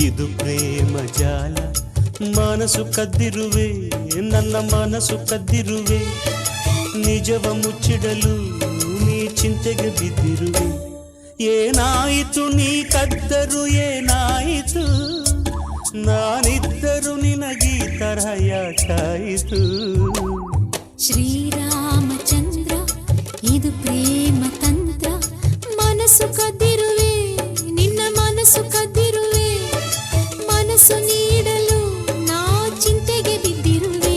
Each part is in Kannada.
ಇದು ಪ್ರೇಮ ಜಾಲ ಮನಸ್ಸು ಕದ್ದಿರುವೆ ನನ್ನ ಮನಸ್ಸು ಕದ್ದಿರುವೆ ನಿಜವ ಮುಚ್ಚಿಡಲು ನೀ ಚಿಂತೆಗೆ ಬಿದ್ದಿರುವೆ ಏನಾಯಿತು ನೀ ಕದ್ದರು ಏನಾಯಿತು ನಾನಿದ್ದರು ನಿನಗೀ ತರಹ ಯಾಕಾಯಿತು ಶ್ರೀರಾಮಚಂದ್ರ ಇದು ಪ್ರೇಮ ತಂತ್ರ ಮನಸ್ಸು ಕದ್ದಿರುವೆ ನಿನ್ನ ಮನಸ್ಸು ಕದ್ದಿರುವೆ ಮನಸ್ಸು ನೀಡಲು ನಾ ಚಿಂತೆಗೆ ಬಿದ್ದಿರುವೆ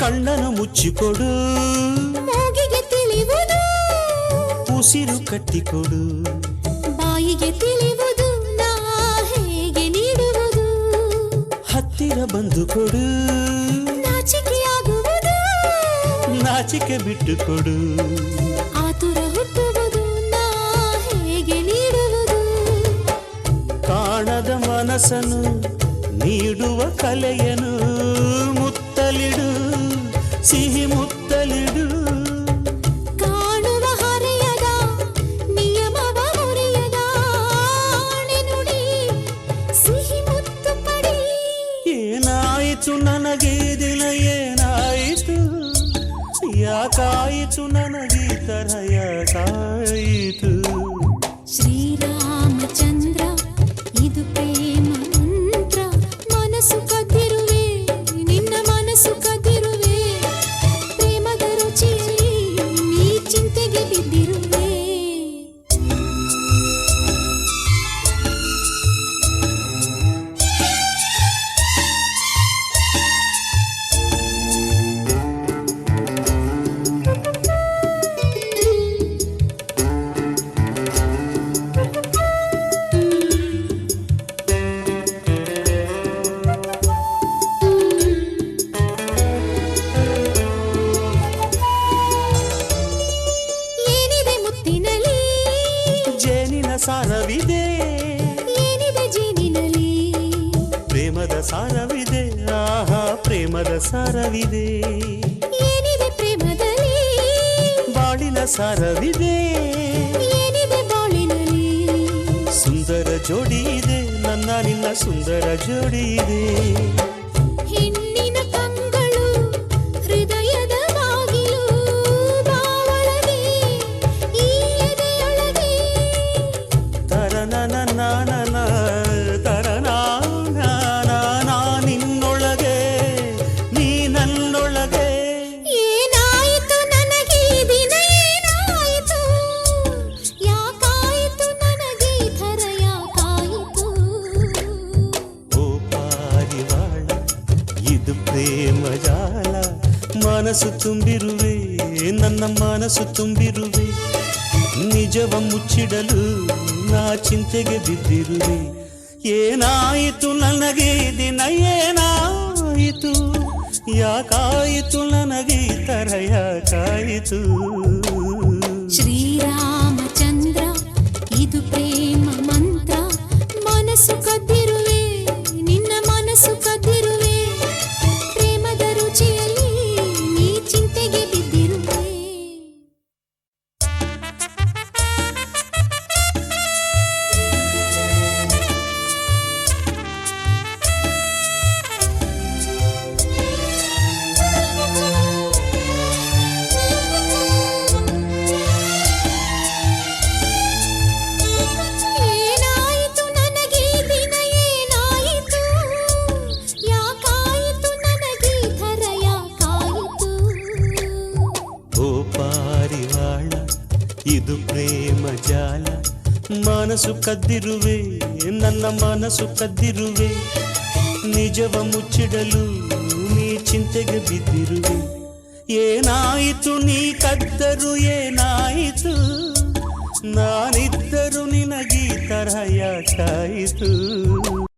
ಕಣ್ಣನ್ನು ಮುಚ್ಚಿಕೊಡು ಮೂಗಿಗೆ ತಿಳಿಯುವುದು ಉಸಿರು ಕಟ್ಟಿಕೊಡು ಬಾಯಿಗೆ ತಿಳಿಯುವುದು ನಾ ಹೇಗೆ ನೀಡುವುದು ಹತ್ತಿರ ಬಂದು ಕೊಡು ನಾಚಿಕೆಯಾಗುವುದು ನಾಚಿಕೆ ಬಿಟ್ಟು ಕೊಡು ಆತುರ ಹುಟ್ಟುವುದು ನಾ ಹೇಗೆ ನೀಡುವುದು ಕಾಣದ ಮನಸ್ಸನ್ನು ನೀಡುವ ಕಲೆಯನು ಮುತ್ತಲಿಡು ಸಿಹಿ ಮುತ್ತಲಿಡು ಕಾಣುವ ಹರೆಯದ ನಿಯಮವ ಮುರಿಯದ ನುಡಿ ಸಿಹಿ ಮುತ್ತು ಪಡಿ ಏನಾಯಿತು ನನಗೆ ದಿನ ಏನಾಯಿತು ಯಾಕಾಯಿತು ನನಗೆ ತರಹ ಯಾಕಾಯಿತು ಶ್ರೀರಾಮಚಂದ್ರ ಇದು ಪ್ರೇಮ ಮಂತ್ರ ಮನಸ್ಸು ಕದ್ದಿರುವೆ ನಿನ್ನ ಮನಸ್ಸು ಕದ್ದಿರುವೆ ಪ್ರೇಮದ ರುಚಿಯಲ್ಲಿ ನೀ ಚಿಂತೆಗೆ ಬಿದ್ದಿರುವೆ ಏನಿದೆ ಮುತ್ತಿನಲ್ಲಿ ಜೇನಿನ ಸಾರವಿದೆ ಏನಿದೆ ಜೇನಿನಲ್ಲಿ ಪ್ರೇಮದ ಸಾರವಿದೆ ಆಹಾ ಪ್ರೇಮದ ಸಾರವಿದೆ ಏನಿದೆ ಪ್ರೇಮದಲ್ಲಿ ಬಾಳಿನ ಸಾರವಿದೆ ಏನಿದೆ ಬಾಳಿನಲ್ಲಿ ಸುಂದರ ಜೋಡಿ ಇದೆ ನನ್ನ ನಿನ್ನ ಸುಂದರ ಜೋಡಿ ಇದೆ ಹೆಣ್ಣಿನ ಕಂಗಳು ಹೃದಯದ ಬಾಗಿಲು ಬಾವಳಗೆ ಈ ಎದೆಯೊಳಗೆ ತರನನ ತರನ ನಿನ್ನೊಳಗೆ ನೀ ನನ್ನೊಳಗೆ ಏನಾಯಿತು ನನಗೆ ಈ ದಿನ ಏನಾಯಿತು ಯಾಕಾಯಿತು ನನಗೆ ಈ ಥರ ಯಾಕಾಯಿತು ಓ ಪಾರಿವಾಳ ಇದು ಪ್ರೇಮ ಜಾಲ ಮನಸ್ಸು ತುಂಬಿರುವೆ ನನ್ನ ಮನಸ್ಸು ತುಂಬಿರುವೆ ನಿಜವ ಮುಚ್ಚಿಡಲು ನಾ ಚಿಂತೆಗೆ ಬಿದ್ದಿರುವೆ ಏನಾಯಿತು ನನಗೆ ದಿನ ಏನಾಯಿತು ಯಾಕಾಯಿತು ನನಗೆ ತರ ಯಾಕಾಯಿತು ಶ್ರೀರಾಮಚಂದ್ರ ಇದು ಪ್ರೇಮ ಮಂತ್ರ ಮನಸ್ಸು ಕದ್ದಿರುವೆ ನಿನ್ನ ಮನಸ್ಸು ಕದ್ದಿರುವೆ ಪ್ರೇಮದ ರುಚಿಯಲ್ಲಿ ನೀ ಚಿಂತೆಗೆ ಬಿದ್ದಿರುವೆ ಏನಾಯಿತು ನನಗೆ ಈ ದಿನ ಏನಾಯಿತು ಯಾಕಾಯಿತು ನನಗೆ ಈ ಥರ ಯಾಕಾಯಿತು ಓ ಪಾರಿವಾಳ ಇದು ಪ್ರೇಮ ಜಾಲ ಮನಸ್ಸು ಕದ್ದಿರುವೆ ನನ್ನ ಮನಸ್ಸು ಕದ್ದಿರುವೆ ನಿಜವ ಮುಚ್ಚಿಡಲು ನೀ ಚಿಂತೆಗೆ ಬಿದ್ದಿರುವೆ ಏನಾಯಿತು ನೀ ಕದ್ದರು ಏನಾಯಿತು ನಾನಿದ್ದರು ನಿನಗೀ ತರಹ ಯಾಕಾಯಿತು